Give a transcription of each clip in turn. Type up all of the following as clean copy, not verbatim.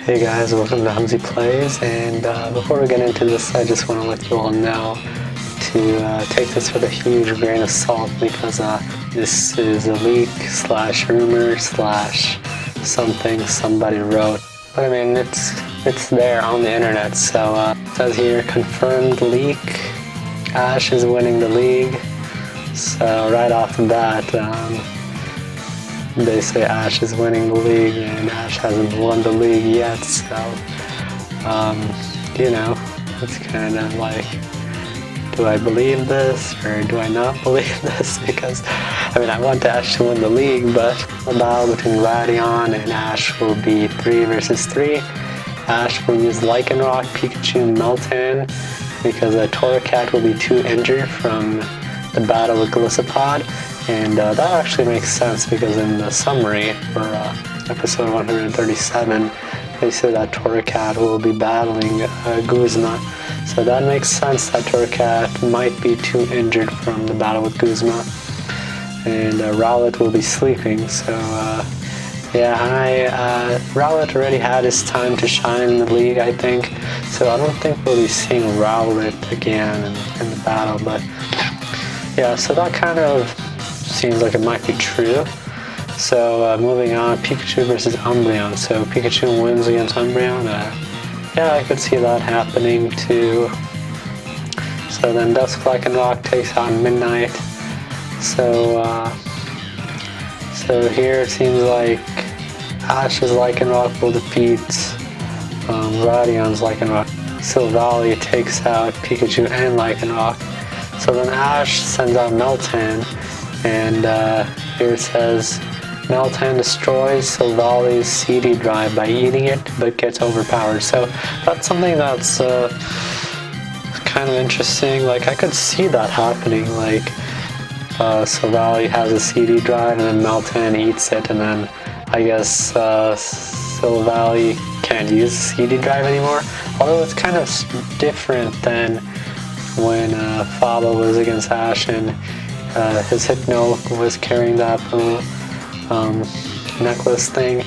Hey guys, welcome to Humsy Plays, and before we get into this, I just want to let you all know to take this with a huge grain of salt, because this is a leak / rumor / something somebody wrote. But I mean, it's there on the internet, so it says here, confirmed leak, Ash is winning the league. So right off the bat, they say Ash is winning the league, and Ash hasn't won the league yet, so, you know, it's kind of like, do I believe this, or do I not believe this? Because, I mean, I want Ash to win the league, but the battle between Radion and Ash will be 3 versus 3. Ash will use Lycanroc, Pikachu, Meltan, because Torracat will be too injured from the battle with Golisopod. And that actually makes sense, because in the summary for episode 137, they say that Torracat will be battling Guzma. So that makes sense that Torracat might be too injured from the battle with Guzma. And Rowlet will be sleeping, so yeah, Rowlet already had his time to shine in the league, I think. So I don't think we'll be seeing Rowlet again in the battle, but yeah, so that kind of seems like it might be true. So moving on, Pikachu versus Umbreon. So Pikachu wins against Umbreon. Yeah, I could see that happening too. So then Dusk Lycanroc takes on Midnight. So so here it seems like Ash's Lycanroc will defeat Radion's Lycanroc. Silvally takes out Pikachu and Lycanroc. So then Ash sends out Meltan. And here it says, Meltan destroys Silvally's CD drive by eating it, but gets overpowered. So that's something that's kind of interesting. Like, I could see that happening. Like, Silvally has a CD drive, and then Meltan eats it, and then I guess Silvally can't use the CD drive anymore. Although it's kind of different than when Faba was against Ash, and his Hypno was carrying that little necklace thing,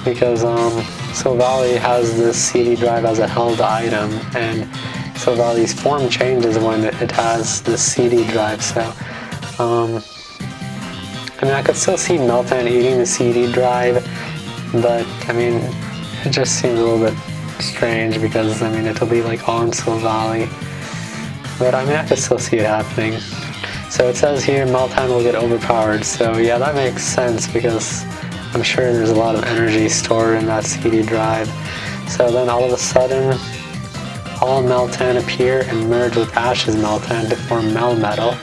because Silvally has this CD drive as a held item, and Silvally's form changes when it has this CD drive. So I mean, I could still see Meltan eating the CD drive, but I mean, it just seems a little bit strange, because I mean, it'll be like on Silvally, but I mean, I could still see it happening. So it says here Meltan will get overpowered, so yeah, that makes sense, because I'm sure there's a lot of energy stored in that CD drive. So then all of a sudden, all Meltan appear and merge with Ash's Meltan to form Melmetal,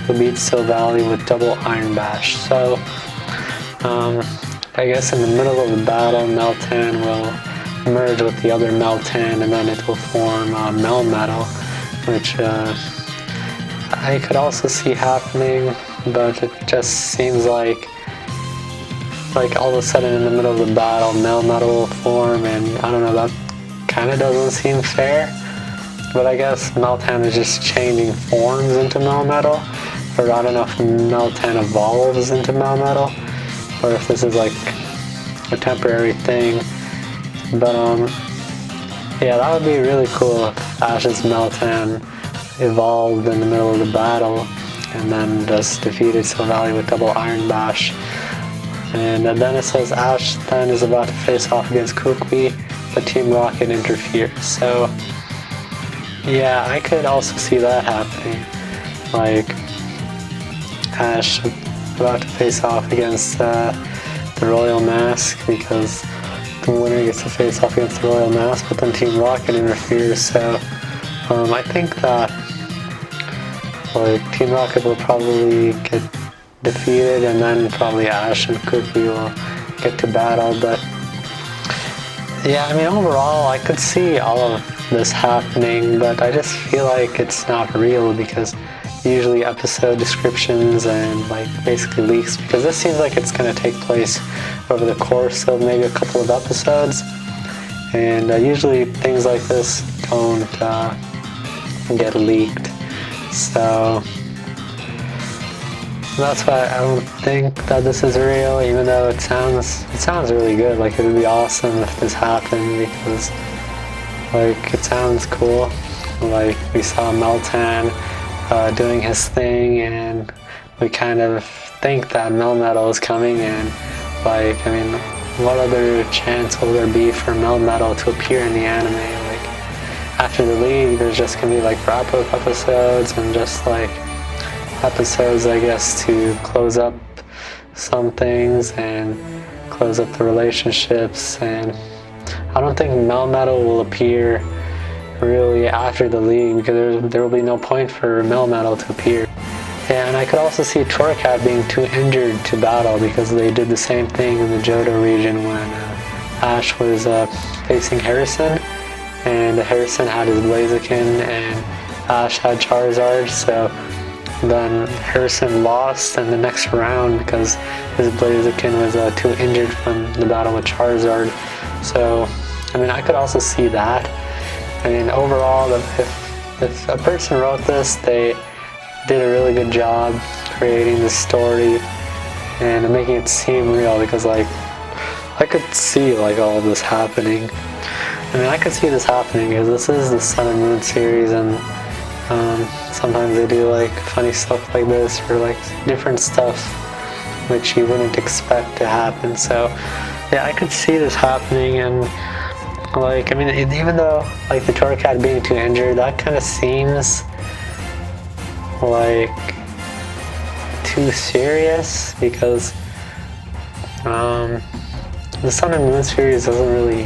who beats Silvally with double Iron Bash. So I guess in the middle of the battle, Meltan will merge with the other Meltan, and then it will form Melmetal, which I could also see happening, but it just seems like all of a sudden in the middle of the battle, Melmetal will form, and I don't know, that kind of doesn't seem fair. But I guess Meltan is just changing forms into Melmetal, or I don't know if Meltan evolves into Melmetal, or if this is like a temporary thing. But yeah, that would be really cool if Ash's Meltan evolved in the middle of the battle and then just defeated Silvally with double Iron Bash. And then it says Ash then is about to face off against Kukui, but Team Rocket interferes. So yeah, I could also see that happening, like Ash about to face off against the Royal Mask, because the winner gets to face off against the Royal Mask, but then Team Rocket interferes. So I think that like Team Rocket will probably get defeated, and then probably Ash and Kukui will get to battle. But yeah, I mean, overall I could see all of this happening, but I just feel like it's not real, because usually episode descriptions and like basically leaks, because this seems like it's going to take place over the course of maybe a couple of episodes, and usually things like this don't get leaked. So That's why I don't think that this is real, even though it sounds really good. Like, it would be awesome if this happened, because like it sounds cool. Like, we saw Meltan doing his thing, and we kind of think that Melmetal is coming, and like, I mean, what other chance will there be for Melmetal to appear in the anime? Like, after the League, there's just gonna be like wrap-up episodes and just like episodes, I guess, to close up some things and close up the relationships. And I don't think Melmetal will appear really after the League, because there will be no point for Melmetal to appear. And I could also see Torracat being too injured to battle, because they did the same thing in the Johto region when Ash was facing Harrison, and Harrison had his Blaziken and Ash had Charizard, so then Harrison lost in the next round because his Blaziken was too injured from the battle with Charizard. So, I mean, I could also see that. I mean, overall, if a person wrote this, they did a really good job creating the story and making it seem real, because like, I could see like all of this happening. I mean, I could see this happening because this is the Sun and Moon series, and sometimes they do like funny stuff like this, or like different stuff which you wouldn't expect to happen. So yeah, I could see this happening. And like, I mean, even though like the Torracat being too injured, that kind of seems like too serious, because the Sun and Moon series doesn't really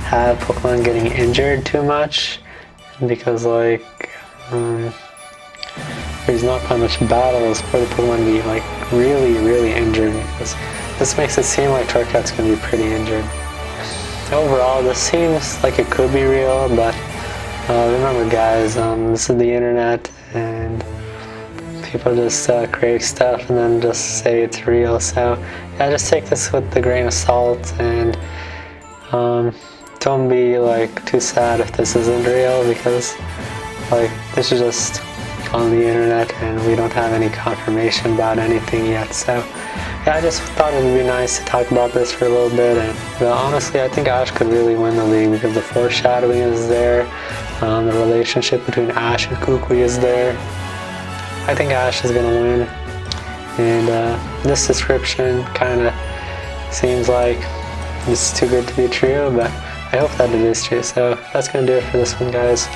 have Pokemon getting injured too much, because like there's not that much battles for the Pokemon to be like really injured, because this makes it seem like Torracat's gonna be pretty injured. Overall, this seems like it could be real, but remember guys, this is the internet, and people just create stuff and then just say it's real. So yeah, just take this with a grain of salt, and don't be like too sad if this isn't real, because like, this is just on the internet and we don't have any confirmation about anything yet. So yeah, I just thought it would be nice to talk about this for a little bit. And honestly, I think Ash could really win the League, because the foreshadowing is there, the relationship between Ash and Kukui is there. I think Ash is gonna win, and this description kind of seems like it's too good to be true, but I hope that it is true. So that's gonna do it for this one, guys.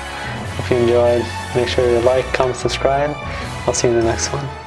Hope you enjoyed. Make sure to like, comment, subscribe. I'll see you in the next one.